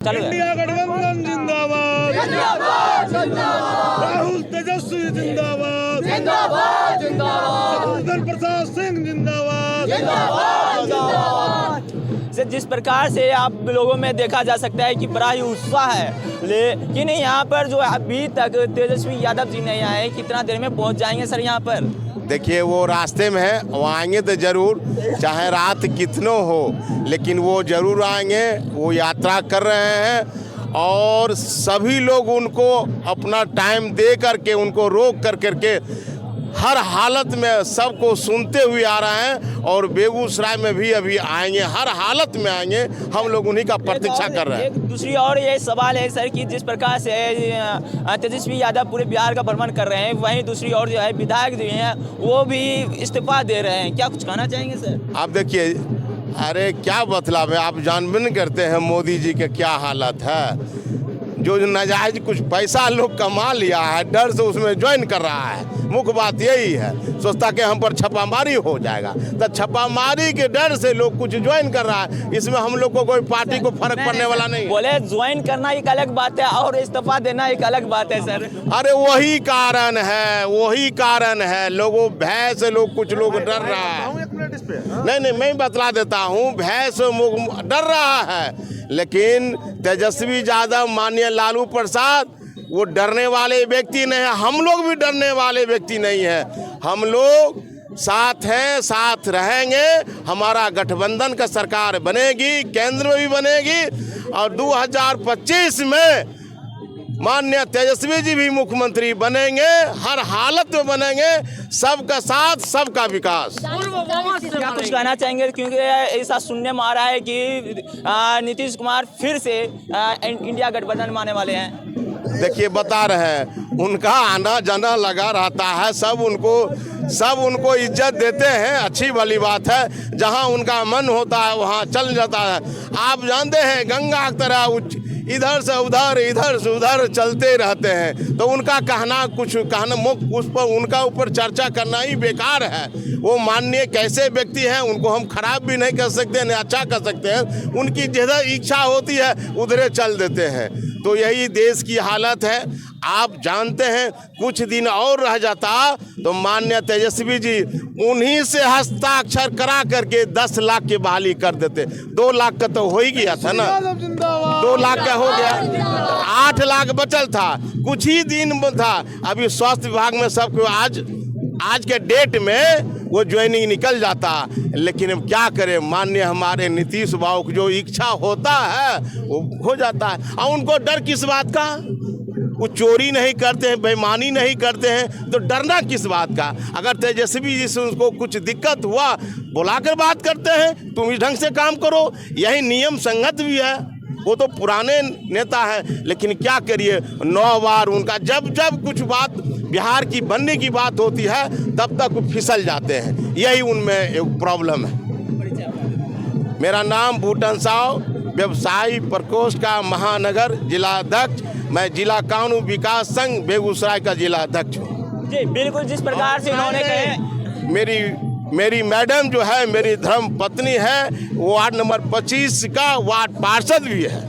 India गठबंधन जिंदाबाद जिंदाबाद जिंदाबाद, राहुल तेजस्वी जिंदाबाद जिंदाबाद जिंदाबाद, शत्रुघ्न प्रसाद सिंह जिंदाबाद जिंदाबाद जिंदाबाद। जिस प्रकार से आप लोगों में देखा जा सकता है कि बड़ा ही उत्साह है, लेकिन यहाँ पर जो अभी तक तेजस्वी यादव जी नहीं आए, कितना देर में पहुँच जाएंगे सर यहाँ पर? देखिए वो रास्ते में है, वो आएंगे तो ज़रूर, चाहे रात कितनो हो, लेकिन वो ज़रूर आएंगे। वो यात्रा कर रहे हैं और सभी लोग उनको अपना टाइम दे करके, उनको रोक कर करके हर हालत में सबको सुनते हुए आ रहे हैं। और बेगूसराय में भी अभी आएंगे, हर हालत में आएंगे। हम लोग उन्हीं का प्रतीक्षा कर रहे हैं। एक दूसरी और ये सवाल है सर कि जिस प्रकार से तेजस्वी यादव पूरे बिहार का भ्रमण कर रहे हैं, वहीं दूसरी ओर जो है विधायक जो हैं वो भी इस्तीफा दे रहे हैं, क्या कुछ कहना चाहेंगे सर? आप देखिए, अरे क्या बतलावे, आप जानबे नहीं करते हैं मोदी जी के क्या हालत है। जो नाजायज कुछ पैसा लोग कमा लिया है, डर से उसमें ज्वाइन कर रहा है। मुख्य बात यही है, सोचता कि हम पर छापामारी हो जाएगा, तो छापामारी के डर से लोग कुछ ज्वाइन कर रहा है। इसमें हम लोग को कोई पार्टी को फर्क पड़ने वाला नहीं है। बोले ज्वाइन करना एक अलग बात है और इस्तीफा देना एक अलग बात है सर। अरे वही कारण है, वही कारण है। लोगों भय से लोग, कुछ लोग डर रहा है। नहीं, मैं बतला देता हूँ, भय से डर रहा है। लेकिन तेजस्वी यादव, माननीय लालू प्रसाद, वो डरने वाले व्यक्ति नहीं है। हम लोग भी डरने वाले व्यक्ति नहीं है। हम लोग साथ हैं, साथ रहेंगे। हमारा गठबंधन का सरकार बनेगी, केंद्र में भी बनेगी और 2025 में माननीय तेजस्वी जी भी मुख्यमंत्री बनेंगे, हर हालत में बनेंगे। सबका साथ, सबका विकास। क्या कुछ कहना चाहेंगे, क्योंकि ऐसा सुनने में आ रहा है कि नीतीश कुमार फिर से इंडिया गठबंधन में आने वाले हैं? देखिए बता रहे हैं, उनका आना जाना लगा रहता है। सब उनको इज्जत देते हैं, अच्छी वाली बात है। जहां उनका मन होता है वहां चल जाता है। आप जानते हैं गंगा की तरह इधर से उधर, इधर से उधर चलते रहते हैं। तो उनका उस पर उनका ऊपर चर्चा करना ही बेकार है। वो माननीय कैसे व्यक्ति हैं, उनको हम खराब भी नहीं कर सकते, नहीं अच्छा कर सकते हैं। उनकी जिधर इच्छा होती है उधरे चल देते हैं। तो यही देश की हालत है। आप जानते हैं, कुछ दिन और रह जाता तो माननीय तेजस्वी जी उन्हीं से हस्ताक्षर करा करके 10 लाख की बहाली कर देते। 2 लाख का तो हो ही गया था ना, 2 लाख का हो गया, 8 लाख बचल था, कुछ ही दिन में था। अभी स्वास्थ्य विभाग में सबको आज के डेट में वो ज्वाइनिंग निकल जाता। लेकिन अब क्या करें, माननीय हमारे नीतीश बाबू की जो इच्छा होता है वो हो जाता है। और उनको डर किस बात का? वो चोरी नहीं करते हैं, बेईमानी नहीं करते हैं, तो डरना किस बात का? अगर तेजस्वी जी से उनको कुछ दिक्कत हुआ, बुलाकर बात करते हैं, तुम इस ढंग से काम करो, यही नियम संगत भी है। वो तो पुराने नेता है, लेकिन क्या करिए, 9 बार उनका जब कुछ बात बिहार की बनने की बात होती है तब तक वो फिसल जाते हैं। यही उनमें एक प्रॉब्लम है। मेरा नाम बूटन साव, व्यवसायी प्रकोष्ठ का महानगर जिला अध्यक्ष। मैं जिला कानून विकास संघ बेगूसराय का जिला अध्यक्ष हूँ। जी बिल्कुल, जिस प्रकार से उन्होंने कहे, मेरी मैडम जो है मेरी धर्म पत्नी है, वार्ड नंबर 25 का वार्ड पार्षद भी है।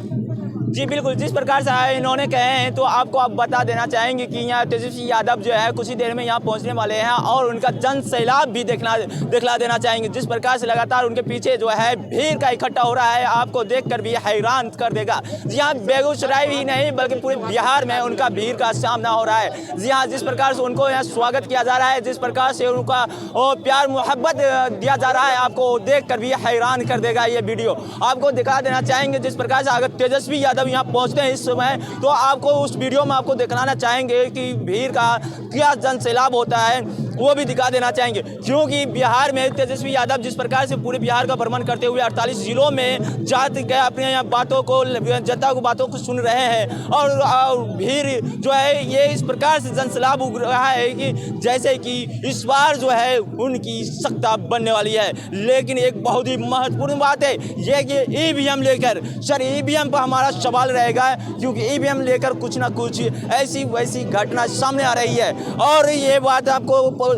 जी बिल्कुल, जिस प्रकार से इन्होंने कहे हैं तो आपको आप बता देना चाहेंगे कि यहाँ तेजस्वी यादव जो है कुछ ही देर में यहाँ पहुँचने वाले हैं और उनका जन सैलाब भी दिखला देना चाहेंगे। जिस प्रकार से लगातार उनके पीछे जो है भीड़ का इकट्ठा हो रहा है, आपको देखकर भी हैरान कर देगा। जी हाँ, बेगूसराय ही नहीं बल्कि पूरे बिहार में उनका भीड़ का सामना हो रहा है। जी हाँ, जिस प्रकार से उनको यहाँ स्वागत किया जा रहा है, जिस प्रकार से उनका प्यार मोहब्बत दिया जा रहा है, आपको देख कर भी हैरान कर देगा ये वीडियो। आपको दिखा देना चाहेंगे जिस प्रकार से अगर तेजस्वी यादव यहाँ पहुंचते हैं इस समय, तो आपको उस वीडियो में आपको दिखाना चाहेंगे कि भीड़ का क्या जन सैलाब होता है, वो भी दिखा देना चाहेंगे। क्योंकि बिहार में तेजस्वी यादव जिस प्रकार से पूरे बिहार का भ्रमण करते हुए 48 जिलों में जाते गए, अपने बातों को, जनता को बातों को सुन रहे हैं और भीड़ जो है ये इस प्रकार से जन सैलाब उग रहा है कि जैसे कि इस बार जो है उनकी सत्ता बनने वाली है। लेकिन एक बहुत ही महत्वपूर्ण बात है ये कि ईवीएम लेकर, सर ईवीएम पर हमारा सवाल रहेगा, क्योंकि ईवीएम लेकर कुछ ना कुछ ऐसी वैसी घटना सामने आ रही है। और ये बात आपको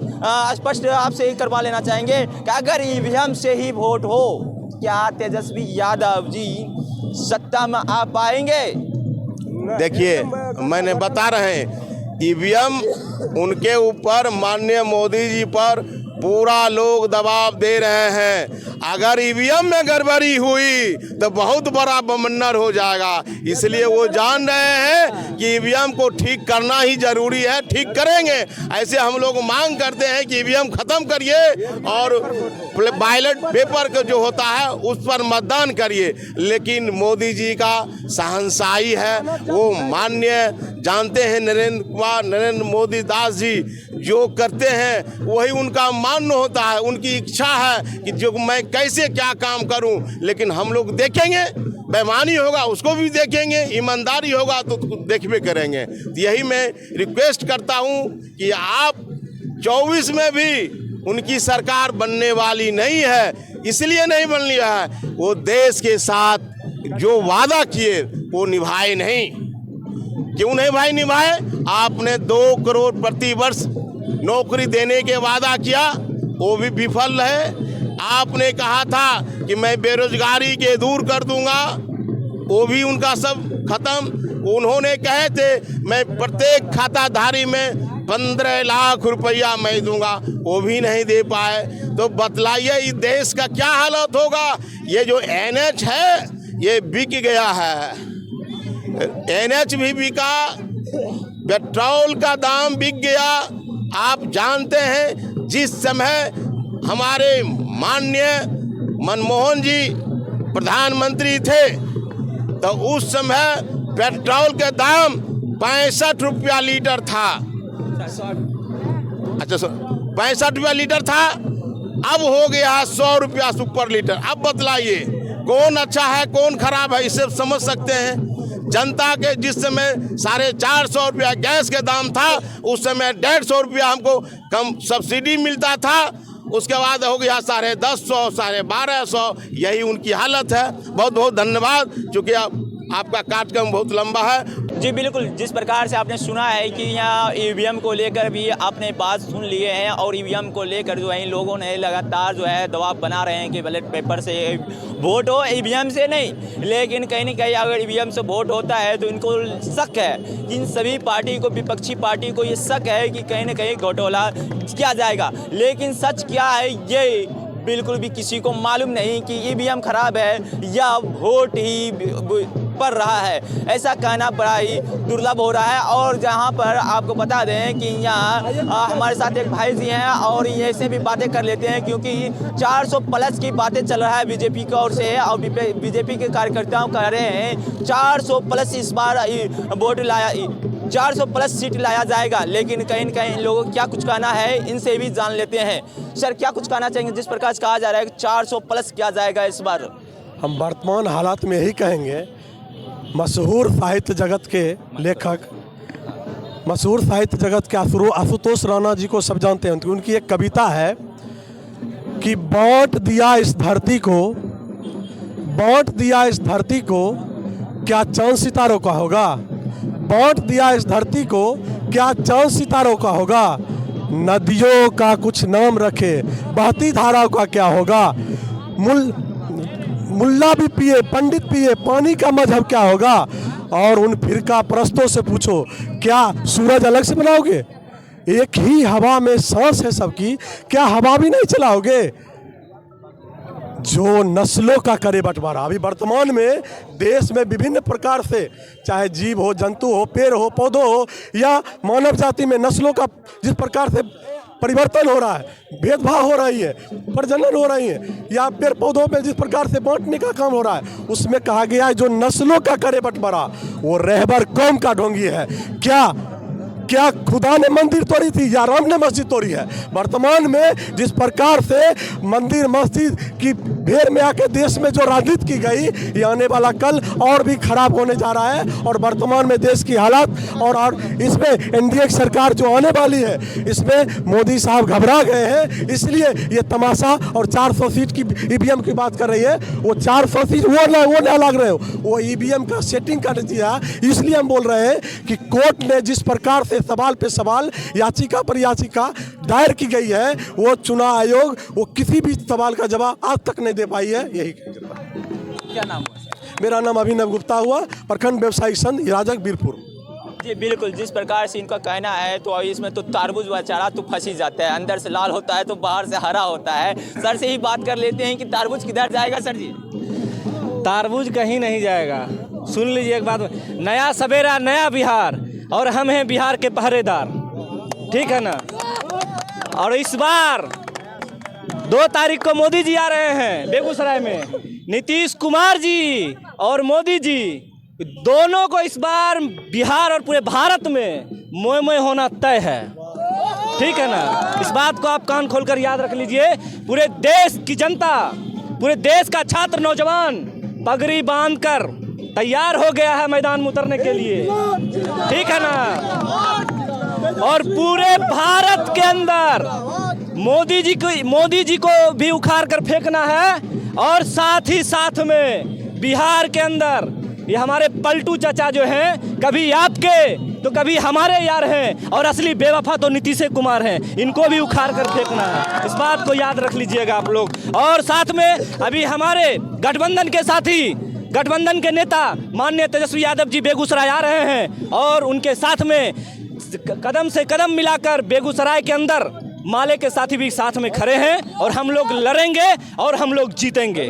स्पष्ट आपसे करवा लेना चाहेंगे कि अगर ईवीएम से ही वोट हो, क्या तेजस्वी यादव जी सत्ता में आ पाएंगे? देखिए, मैंने बता रहे हैं, ईवीएम उनके ऊपर माननीय मोदी जी पर पूरा लोग दबाव दे रहे हैं। अगर ईवीएम में गड़बड़ी हुई तो बहुत बड़ा बमन्नर हो जाएगा, इसलिए वो जान रहे हैं कि ईवीएम को ठीक करना ही जरूरी है। ठीक करेंगे, ऐसे हम लोग मांग करते हैं कि ईवीएम खत्म करिए और बैलेट पेपर का जो होता है उस पर मतदान करिए। लेकिन मोदी जी का शहंशाही है, वो माननीय जानते हैं नरेंद्र मोदी दास जी जो करते हैं वही उनका मान्य होता है। उनकी इच्छा है कि जो मैं कैसे क्या काम करूं, लेकिन हम लोग देखेंगे, बेईमानी होगा उसको भी देखेंगे, ईमानदारी होगा तो देखबे करेंगे। तो यही मैं रिक्वेस्ट करता हूं कि आप 24 में भी उनकी सरकार बनने वाली नहीं है। इसलिए नहीं बन लिया है, वो देश के साथ जो वादा किए वो निभाए नहीं। क्यों नहीं भाई निभाए? आपने 2 करोड़ प्रति वर्ष नौकरी देने के वादा किया, वो भी विफल रहे। आपने कहा था कि मैं बेरोजगारी के दूर कर दूंगा, वो भी उनका सब खत्म। उन्होंने कहे थे मैं प्रत्येक खाताधारी में 15 लाख रुपया मैं दूंगा, वो भी नहीं दे पाए। तो बतलाइए इस देश का क्या हालत होगा? ये जो NH है ये बिक गया है, NH भी बिका, पेट्रोल का दाम बिक गया। आप जानते हैं जिस समय हमारे माननीय मनमोहन जी प्रधानमंत्री थे तो उस समय पेट्रोल के दाम 65 रुपया लीटर था। अच्छा, 65 रुपया लीटर था, अब हो गया 100 रुपया सुपर लीटर। अब बतलाइए कौन अच्छा है कौन खराब है, इसे समझ सकते हैं। जनता के जिस समय 450 रुपया गैस के दाम था, उस समय 150 रुपया हमको कम सब्सिडी मिलता था, उसके बाद हो गया 1150, 1250। यही उनकी हालत है। बहुत बहुत धन्यवाद, चूँकि आपका कार्यक्रम बहुत लंबा है। जी बिल्कुल, जिस प्रकार से आपने सुना है कि यहाँ ईवीएम को लेकर भी आपने बात सुन लिए हैं और ईवीएम को लेकर जो है इन लोगों ने लगातार जो है दबाव बना रहे हैं कि बैलेट पेपर से वोट हो, ईवीएम से नहीं। लेकिन कहीं ना कहीं अगर ईवीएम से वोट होता है तो इनको शक है, इन सभी पार्टी को, विपक्षी पार्टी को ये शक है कि कहीं ना कहीं घोटाला किया जाएगा। लेकिन सच क्या है ये बिल्कुल भी किसी को मालूम नहीं कि ईवीएम खराब है या वोट ही पड़ रहा है। ऐसा कहना बड़ा ही दुर्लभ हो रहा है। और जहां पर आपको बता दें कि यहाँ हमारे साथ एक भाई जी हैं और ये ऐसे भी बातें कर लेते हैं, क्योंकि 400 प्लस की बातें चल रहा है बीजेपी की ओर से और बीजेपी के कार्यकर्ताओं कह रहे हैं 400 प्लस इस बार वोट लाया, 400 प्लस सीट लाया जाएगा। लेकिन कहीं न कहीं इन लोगों को क्या कुछ कहना है, इनसे भी जान लेते हैं। सर, क्या कुछ कहना चाहेंगे जिस प्रकार से कहा जा रहा है कि 400 प्लस किया जाएगा इस बार? हम वर्तमान हालात में यही कहेंगे, मशहूर साहित्य जगत के लेखक, मशहूर साहित्य जगत के आशुतोष राणा जी को सब जानते हैं। उनकी एक कविता है कि बांट दिया इस धरती को, बांट दिया इस धरती को, क्या चांद सितारों का होगा? बांट दिया इस धरती को, क्या चांद सितारों का होगा? नदियों का कुछ नाम रखे, बहती धाराओं का क्या होगा? मुल्ला भी पिए, पंडित पिए, पानी का मजहब क्या होगा? और उन फिरका परस्तों से पूछो, क्या सूरज अलग से बनाओगे? एक ही हवा में सांस है सबकी, क्या हवा भी नहीं चलाओगे? जो नस्लों का करे बंटवारा, अभी वर्तमान में देश में विभिन्न प्रकार से, चाहे जीव हो, जंतु हो, पेड़ हो, पौधों हो या मानव जाति में नस्लों का जिस प्रकार से परिवर्तन हो रहा है, भेदभाव हो रही है, प्रजनन हो रही है, या पेड़ पौधों में जिस प्रकार से बांटने का काम हो रहा है, उसमें कहा गया है जो नस्लों का करे बंटवारा वो रहबर कौम का ढोंगी है। क्या खुदा ने मंदिर तोड़ी थी या राम ने मस्जिद तोड़ी है? वर्तमान में जिस प्रकार से मंदिर मस्जिद की भेड़ में आके देश में जो राजनीति की गई, ये आने वाला कल और भी खराब होने जा रहा है। और वर्तमान में देश की हालत और इसमें एनडीए की सरकार जो आने वाली है, इसमें मोदी साहब घबरा गए हैं, इसलिए ये तमाशा। और 400 सीट की ईवीएम की बात कर रही है, वो 400 सीट वो ना लग रहे हो, वो ईवीएम का सेटिंग कर दिया। इसलिए हम बोल रहे हैं कि कोर्ट ने जिस प्रकार से सवाल पे सवाल, याचिका पर याचिका दायर की गई है, वो चुनाव आयोग वो किसी भी सवाल का जवाब आज तक नहीं दे पाई है। यही क्या नाम हुआ? मेरा नाम अभिनव गुप्ता हुआ, प्रखंड व्यवसायिक संघ राजक बीरपुर। जी बिल्कुल, जिस प्रकार से इनका कहना है तो इसमें तो तारबूज बेचारा तो फंस ही जाता है, अंदर से लाल होता है तो बाहर से हरा होता है। सर से ही बात कर लेते हैं कि तारबूज किधर जाएगा सर जी? तारबूज कहीं नहीं जाएगा। सुन लीजिए एक बात, नया सवेरा नया बिहार, और हम हैं बिहार के पहरेदार, ठीक है ना। और इस बार 2 तारीख को मोदी जी आ रहे हैं बेगूसराय में। नीतीश कुमार जी और मोदी जी दोनों को इस बार बिहार और पूरे भारत में मोए मोए होना तय है, ठीक है ना। इस बात को आप कान खोलकर याद रख लीजिए। पूरे देश की जनता, पूरे देश का छात्र नौजवान पगड़ी बांधकर तैयार हो गया है मैदान में उतरने के लिए, ठीक है ना। और पूरे भारत के अंदर मोदी जी को भी उखाड़ कर फेंकना है, और साथ ही साथ में बिहार के अंदर ये हमारे पलटू चाचा जो हैं, कभी आपके तो कभी हमारे यार हैं, और असली बेवफा तो नीतीश कुमार हैं, इनको भी उखाड़ कर फेंकना है। इस बात को याद रख लीजिएगा आप लोग। और साथ में अभी हमारे गठबंधन के साथी, गठबंधन के नेता माननीय तेजस्वी यादव जी बेगूसराय आ रहे हैं, और उनके साथ में कदम से कदम मिलाकर बेगूसराय के अंदर माले के साथी भी साथ में खड़े हैं, और हम लोग लड़ेंगे और हम लोग जीतेंगे।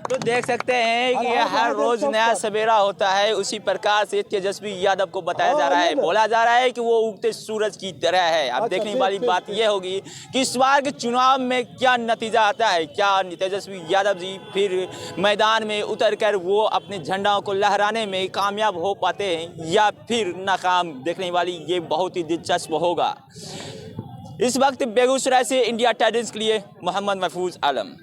तो देख सकते हैं कि हर रोज नया सवेरा होता है, उसी प्रकार से तेजस्वी यादव को बताया जा रहा है, बोला जा रहा है कि वो उगते सूरज की तरह है। अब देखने वाली बात यह होगी कि इस बार के चुनाव में क्या नतीजा आता है। क्या तेजस्वी यादव जी फिर मैदान में उतरकर वो अपने झंडाओं को लहराने में कामयाब हो पाते हैं या फिर नाकाम? देखने वाली ये बहुत ही दिलचस्प होगा। इस वक्त बेगूसराय से इंडिया टाइम्स के लिए मोहम्मद महफूज आलम।